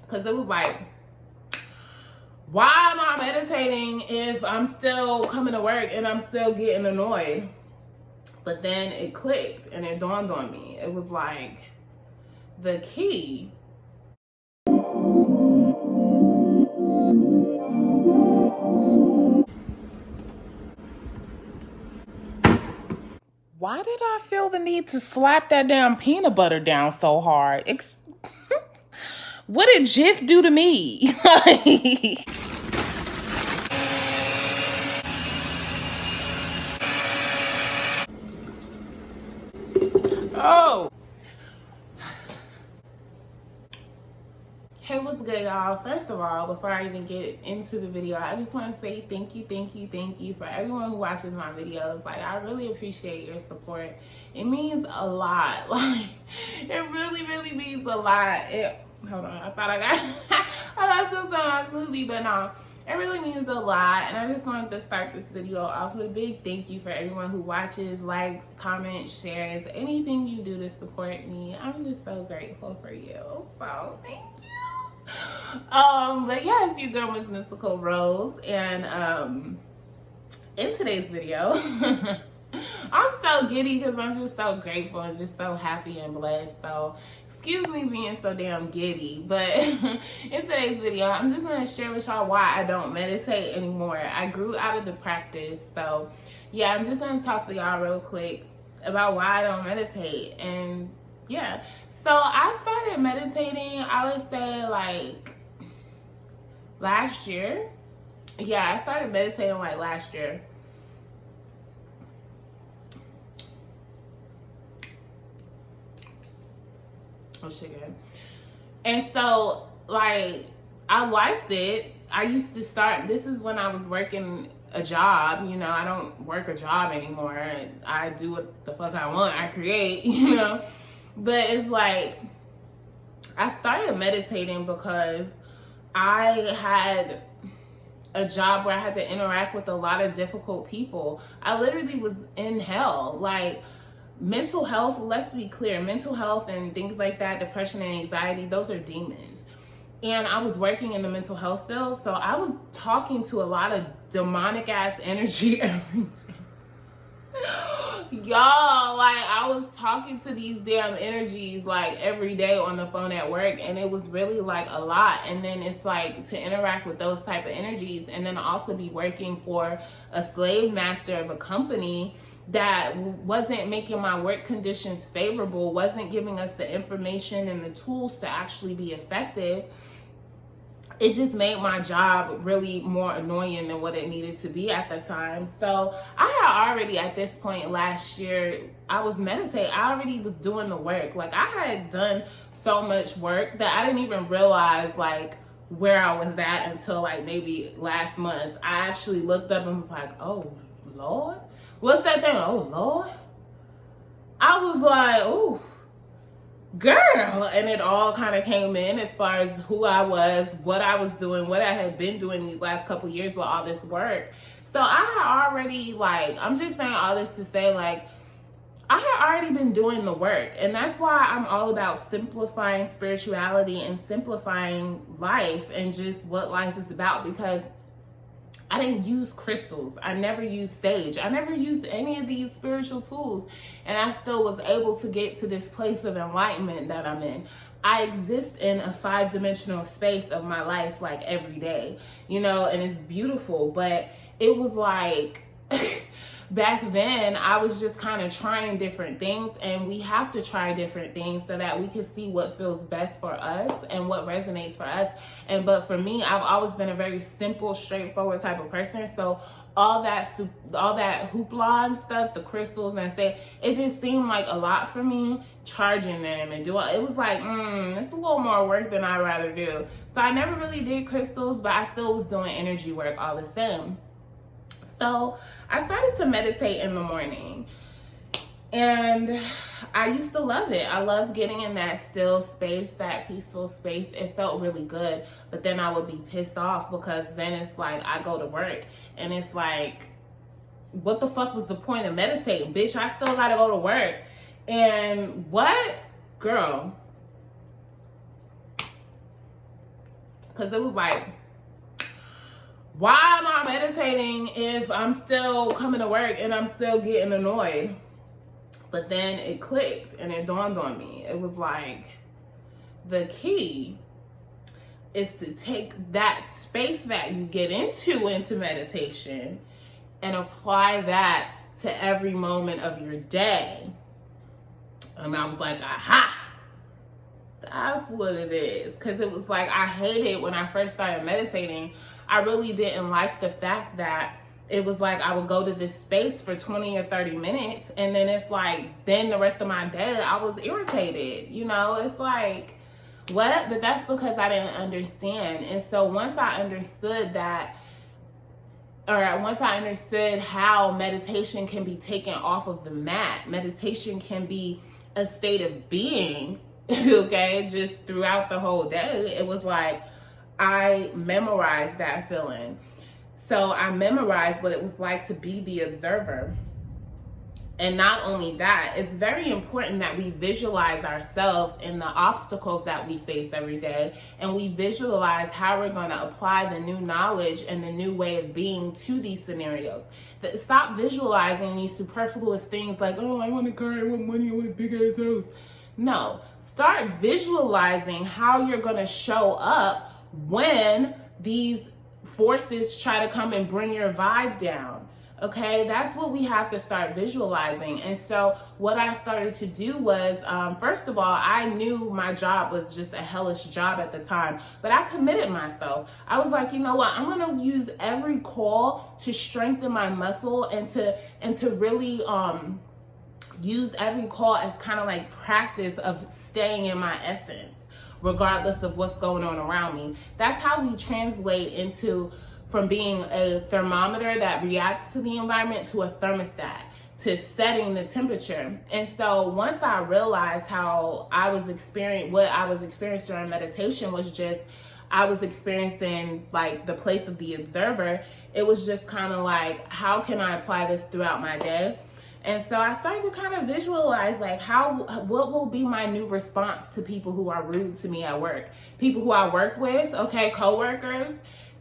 Because it was like, why am I meditating if I'm still coming to work and I'm still getting annoyed? But then it clicked and it dawned on me. It was like, the key why did I feel the need to slap that damn peanut butter down so hard? What did Jif do to me? Oh. Hey, what's good, y'all? First of all, before I even get into the video, I just want to say thank you for everyone who watches my videos. Like, I really appreciate your support. It means a lot. Like, it really means a lot. Hold on, I thought I got some smoothie, but no. It really means a lot, and I just wanted to start this video off with a big thank you for everyone who watches, likes, comments, shares, anything you do to support me. I'm just so grateful for you. So thank you. But yeah, it's your girl, Miss Mystical Rose, and in today's video, I'm so giddy because I'm just so grateful and just so happy and blessed. So excuse me being so damn giddy, but in today's video, I'm just going to share with y'all why I don't meditate anymore. I grew out of the practice. So yeah, I'm just going to talk to y'all real quick about why I don't meditate. And yeah, so I started meditating, I would say like last year. Yeah, I started meditating like last year. Oh shit, good. And so like I liked it. I used to start, this is when I was working a job, you know. I don't work a job anymore. I do what the fuck I want, I create, you know. But it's like I started meditating because I had a job where I had to interact with a lot of difficult people. I literally was in hell. Like, mental health, let's be clear, mental health and things like that, depression and anxiety, those are demons. And I was working in the mental health field, so I was talking to a lot of demonic ass energy every day. Y'all, like, I was talking to these damn energies like every day on the phone at work, and it was really like a lot. And then it's like to interact with those type of energies, and then also be working for a slave master of a company that wasn't making my work conditions favorable, wasn't giving us the information and the tools to actually be effective. It just made my job really more annoying than what it needed to be at the time. So I had already, at this point last year, I was meditating. I already was doing the work. Like, I had done so much work that I didn't even realize like where I was at until like maybe last month. I actually looked up and was like, oh Lord, what's that thing? Oh Lord. I was like, oh girl, and it all kind of came in as far as who I was, what I was doing, what I had been doing these last couple years with all this work. So I had already, like, I'm just saying all this to say, like, I had already been doing the work, and that's why I'm all about simplifying spirituality and simplifying life and just what life is about, because I didn't use crystals. I never used sage. I never used any of these spiritual tools. And I still was able to get to this place of enlightenment that I'm in. I exist in a 5-dimensional space of my life like every day, you know, and it's beautiful. But it was like, back then I was just kind of trying different things, and we have to try different things so that we can see what feels best for us and what resonates for us. But for me, I've always been a very simple, straightforward type of person. So all that hoopla and stuff, the crystals and say, it just seemed like a lot for me, charging them and doing it. Was like, it's a little more work than I'd rather do. So I never really did crystals, but I still was doing energy work all the same. So I started to meditate in the morning, and I used to love it. I loved getting in that still space, that peaceful space. It felt really good. But then I would be pissed off because then it's like I go to work and it's like, what the fuck was the point of meditating? Bitch, I still gotta go to work. And what? Girl, Because it was like, why am I meditating if I'm still coming to work and I'm still getting annoyed? But then it clicked and it dawned on me. It was like, the key is to take that space that you get into meditation and apply that to every moment of your day. And I was like, aha, that's what it is. Because it was like, I hated when I first started meditating. I really didn't like the fact that it was like I would go to this space for 20 or 30 minutes and then it's like, then the rest of my day I was irritated. You know, it's like, what? But that's because I didn't understand. And so once I understood that, or once I understood how meditation can be taken off of the mat, meditation can be a state of being, okay, just throughout the whole day, it was like I memorized that feeling. So I memorized what it was like to be the observer. And not only that, it's very important that we visualize ourselves in the obstacles that we face every day, and we visualize how we're going to apply the new knowledge and the new way of being to these scenarios. Stop visualizing these superfluous things like, oh, I want a car, I want money, I want a big ass house. No, start visualizing how you're going to show up when these forces try to come and bring your vibe down. Okay, that's what we have to start visualizing. And so what I started to do was, first of all, I knew my job was just a hellish job at the time, but I committed myself. I was like, you know what, I'm going to use every call to strengthen my muscle and to really use every call as kind of like practice of staying in my essence, regardless of what's going on around me. That's how we translate into from being a thermometer that reacts to the environment to a thermostat, to setting the temperature. And so once I realized how I was what I was experiencing during meditation was just, I was experiencing like the place of the observer, it was just kind of like, how can I apply this throughout my day? And so I started to kind of visualize like what will be my new response to people who are rude to me at work, people who I work with, okay, coworkers.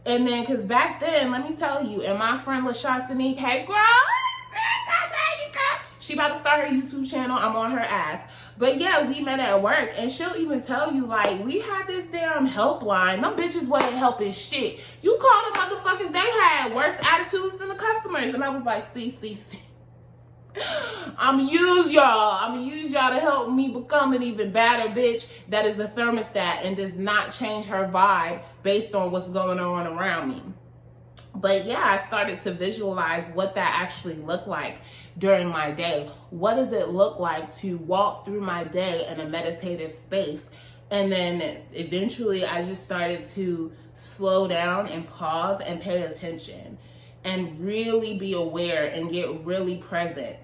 And then, because back then, let me tell you, and my friend LaShawn Sanique, hey girl, I know you, girl. She about to start her YouTube channel. I'm on her ass. But yeah, we met at work, and she'll even tell you, like, we had this damn helpline. Them bitches wasn't helping shit. You call them motherfuckers, they had worse attitudes than the customers. And I was like, see. I'm gonna use y'all to help me become an even badder bitch that is a thermostat and does not change her vibe based on what's going on around me. But yeah, I started to visualize what that actually looked like during my day. What does it look like to walk through my day in a meditative space? And then eventually I just started to slow down and pause and pay attention and really be aware and get really present.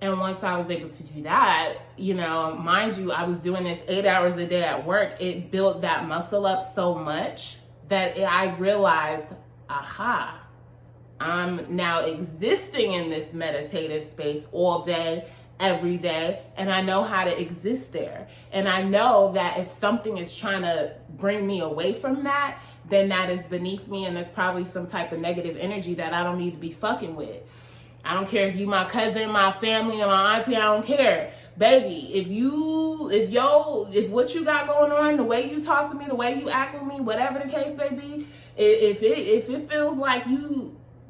And once I was able to do that, you know, mind you, I was doing this 8 hours a day at work. It built that muscle up so much that I realized, aha, I'm now existing in this meditative space all day, every day, and I know how to exist there. And I know that if something is trying to bring me away from that, then that is beneath me, and that's probably some type of negative energy that I don't need to be fucking with. I don't care if you my cousin, my family, or my auntie, I don't care. Baby, if what you got going on, the way you talk to me, the way you act with me, whatever the case may be, if it feels like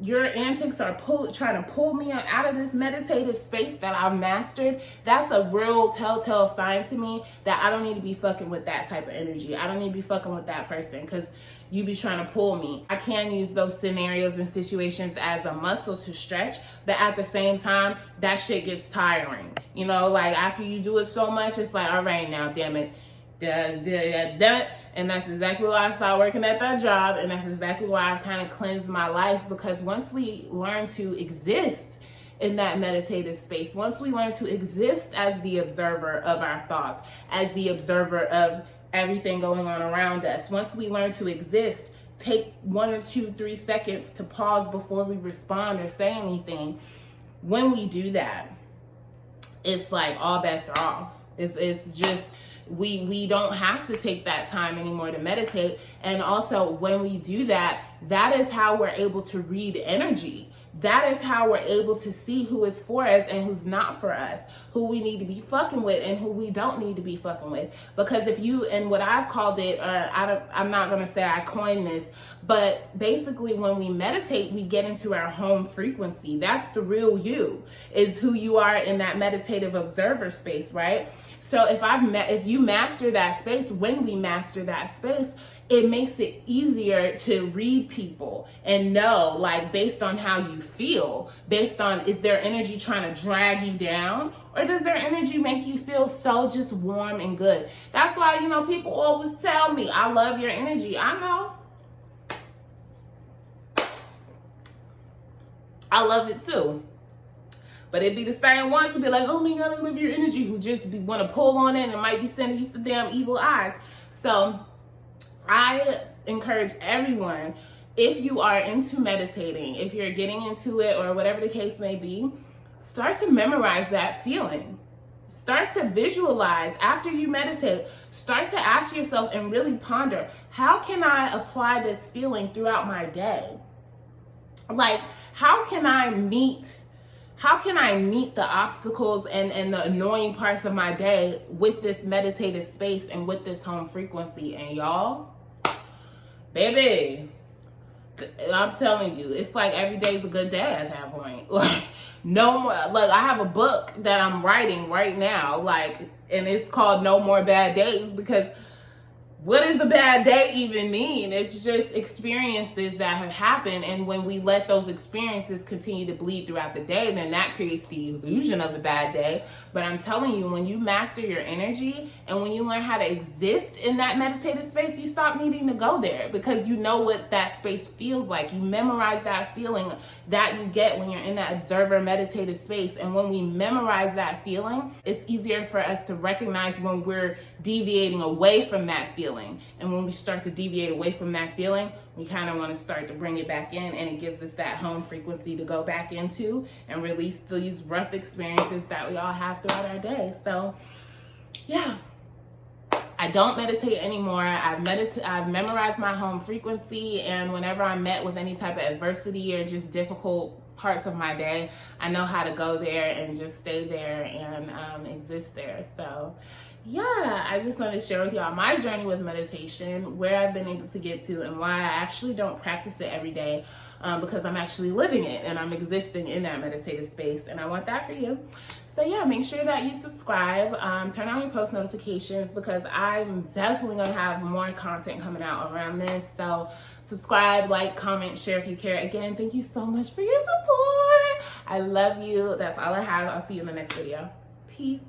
your antics are trying to pull me out of this meditative space that I've mastered, that's a real telltale sign to me that I don't need to be fucking with that type of energy. I don't need to be fucking with that person because you be trying to pull me. I can use those scenarios and situations as a muscle to stretch, but at the same time, that shit gets tiring. You know, like after you do it so much, it's like, all right now, damn it. And that's exactly why I started working at that job, and that's exactly why I kind of cleansed my life, because once we learn to exist in that meditative space, once we learn to exist as the observer of our thoughts, as the observer of everything going on around us, once we learn to exist, take 1 or 2, 3 seconds to pause before we respond or say anything. When we do that, it's like all bets are off. It's just we don't have to take that time anymore to meditate. And also when we do that, that is how we're able to read energy. That is how we're able to see who is for us and who's not for us, who we need to be fucking with and who we don't need to be fucking with. Because if you, and what I've called it, I'm not going to say I coined this, but basically when we meditate, we get into our home frequency. That's the real you, is who you are in that meditative observer space, right? So if you master that space, when we master that space, it makes it easier to read people and know, like, based on how you feel, based on, is their energy trying to drag you down, or does their energy make you feel so just warm and good? That's why, you know, people always tell me, I love your energy. I know. I love it too. But it'd be the same ones who be like, oh my God, I love your energy, who just want to pull on it and might be sending you some damn evil eyes. So I encourage everyone, if you are into meditating, if you're getting into it or whatever the case may be, start to memorize that feeling. Start to visualize after you meditate. Start to ask yourself and really ponder, how can I apply this feeling throughout my day? Like, how can I meet the obstacles and the annoying parts of my day with this meditative space and with this home frequency? And y'all, baby, I'm telling you, it's like every day's a good day at that point. Like, no more, like, I have a book that I'm writing right now, like, and it's called No More Bad Days, because what does a bad day even mean? It's just experiences that have happened. And when we let those experiences continue to bleed throughout the day, then that creates the illusion of a bad day. But I'm telling you, when you master your energy and when you learn how to exist in that meditative space, you stop needing to go there, because you know what that space feels like. You memorize that feeling that you get when you're in that observer meditative space. And when we memorize that feeling, it's easier for us to recognize when we're deviating away from that feeling. And when we start to deviate away from that feeling, we kind of want to start to bring it back in, and it gives us that home frequency to go back into and release these rough experiences that we all have throughout our day. So yeah, I don't meditate anymore. I've memorized my home frequency, and whenever I'm met with any type of adversity or just difficult parts of my day, I know how to go there and just stay there and exist there. So yeah, I just wanted to share with y'all my journey with meditation, where I've been able to get to, and why I actually don't practice it every day, because I'm actually living it and I'm existing in that meditative space, and I want that for you. So yeah, make sure that you subscribe, turn on your post notifications, because I'm definitely going to have more content coming out around this. So subscribe, like, comment, share if you care. Again, thank you so much for your support. I love you. That's all I have. I'll see you in the next video. Peace.